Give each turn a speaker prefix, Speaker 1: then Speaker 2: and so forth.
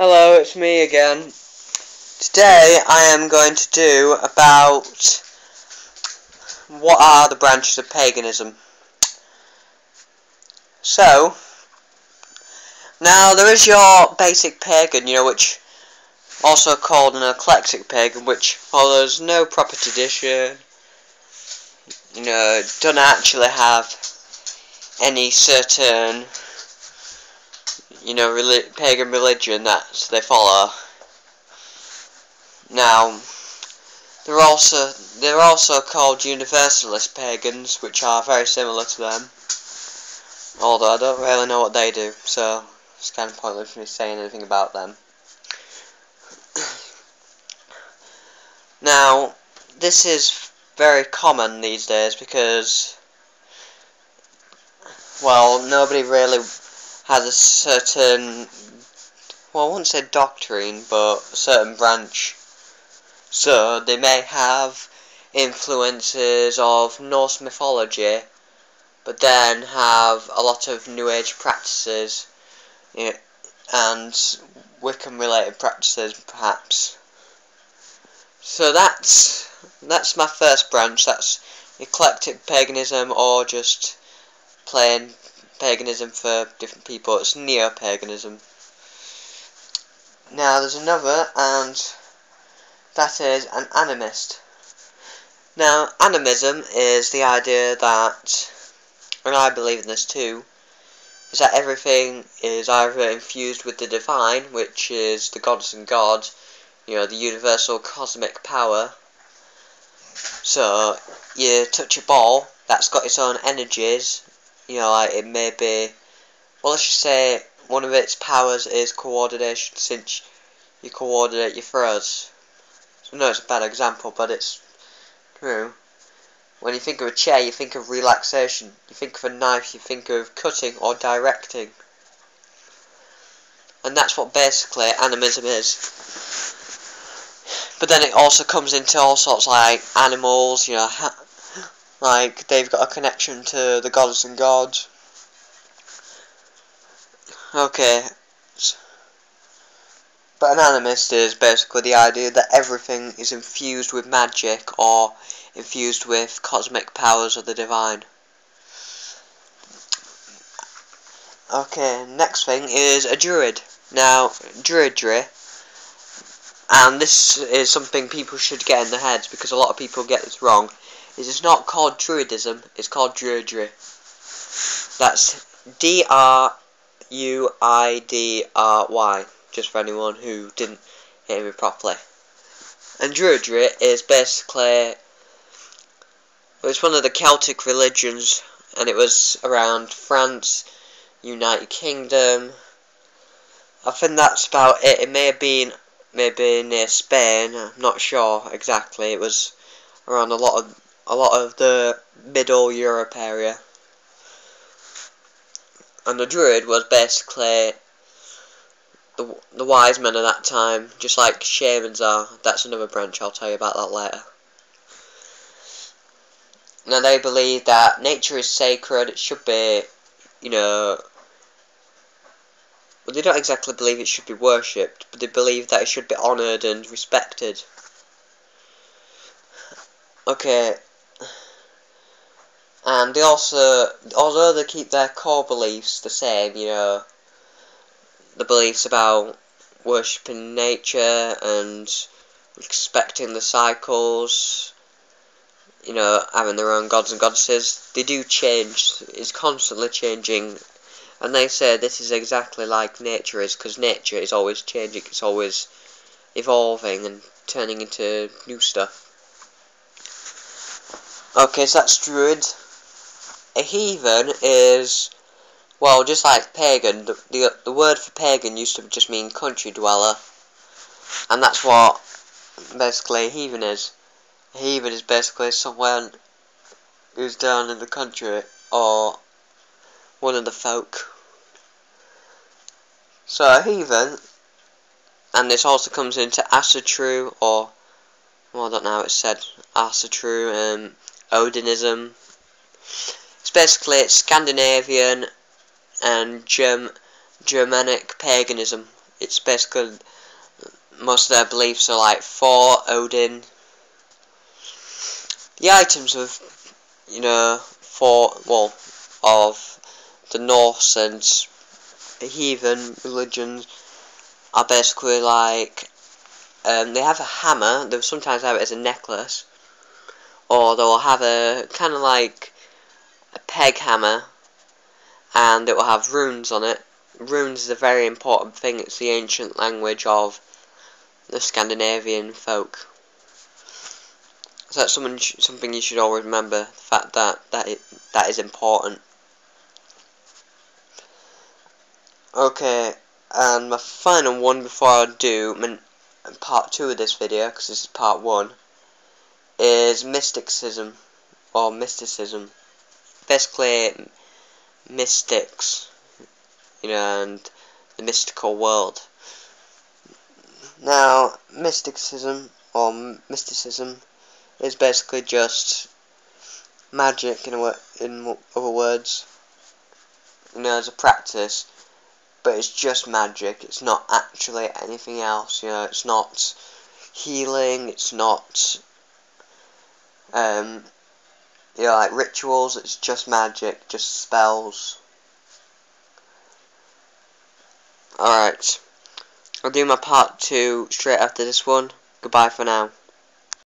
Speaker 1: Hello, it's me again. Today I am going to do about what are the branches of paganism. So, now there is your basic pagan, which also called an eclectic pagan, which follows no proper tradition, don't actually have any certain, pagan religion that they follow. Now, they're also called universalist pagans, which are very similar to them. Although I don't really know what they do, so it's kind of pointless for me saying anything about them. Now, this is very common these days because, well, nobody really has a certain, well, I wouldn't say doctrine, but a certain branch. So they may have influences of Norse mythology, but then have a lot of New Age practices, and Wiccan related practices perhaps. So that's my first branch. That's eclectic paganism, or just plain paganism for different people. It's neo-paganism. Now there's another, and that is an animist. Now, animism is the idea that, and I believe in this too, is that everything is either infused with the divine, which is the gods and gods, the universal cosmic power. So, you touch a ball, that's got its own energies, like it may be, well, let's just say one of its powers is coordination, since you coordinate your throws. I know it's a bad example, but it's true. When you think of a chair, you think of relaxation. You think of a knife, you think of cutting or directing. And that's what basically animism is. But then it also comes into all sorts like animals, like they've got a connection to the gods and gods. Okay. But an animist is basically the idea that everything is infused with magic or infused with cosmic powers of the divine. Okay, next thing is a druid. Now, druidry, and this is something people should get in their heads because a lot of people get this wrong, is it's not called druidism, it's called druidry. That's D-R-U-I-D-R-Y, just for anyone who didn't hear me properly. And druidry is basically, it's one of the Celtic religions, and it was around France, United Kingdom. I think that's about it. It may have been maybe near Spain. I'm not sure exactly. It was around a lot of the Middle Europe area. And the druid was basically the wise men of that time, just like shamans are. That's another branch. I'll tell you about that later. Now they believe that nature is sacred. It should be, well, they don't exactly believe it should be worshipped, but they believe that it should be honoured and respected. Okay. And they also, although they keep their core beliefs the same, the beliefs about worshipping nature and respecting the cycles, having their own gods and goddesses, they do change. It's constantly changing. And they say this is exactly like nature is, because nature is always changing, it's always evolving and turning into new stuff. Okay, so that's druid. A heathen is, well, just like pagan, the word for pagan used to just mean country dweller. And that's what basically a heathen is. A heathen is basically someone who's down in the country, or one of the folk. So a heathen, and this also comes into asatru, or, well, I don't know how it's said, asatru, Odinism. It's basically Scandinavian and Germanic paganism. It's basically, most of their beliefs are like Thor, Odin. The items of, of the Norse and heathen religions are basically like, they have a hammer. They'll sometimes have it as a necklace, or they'll have a kind of like a peg hammer, and it will have runes on it. Runes is a very important thing. It's the ancient language of the Scandinavian folk. So that's something you should always remember. The fact that is important. Okay, and my final one before I do part 2 of this video, because this is part 1, is mysticism, or mysticism. Basically, mystics, and the mystical world. Now, mysticism, or mysticism, is basically just magic, in other words, as a practice. But it's just magic. It's not actually anything else. It's not healing. It's not, like rituals. It's just magic, just spells. Alright, I'll do my part 2 straight after this one. Goodbye for now.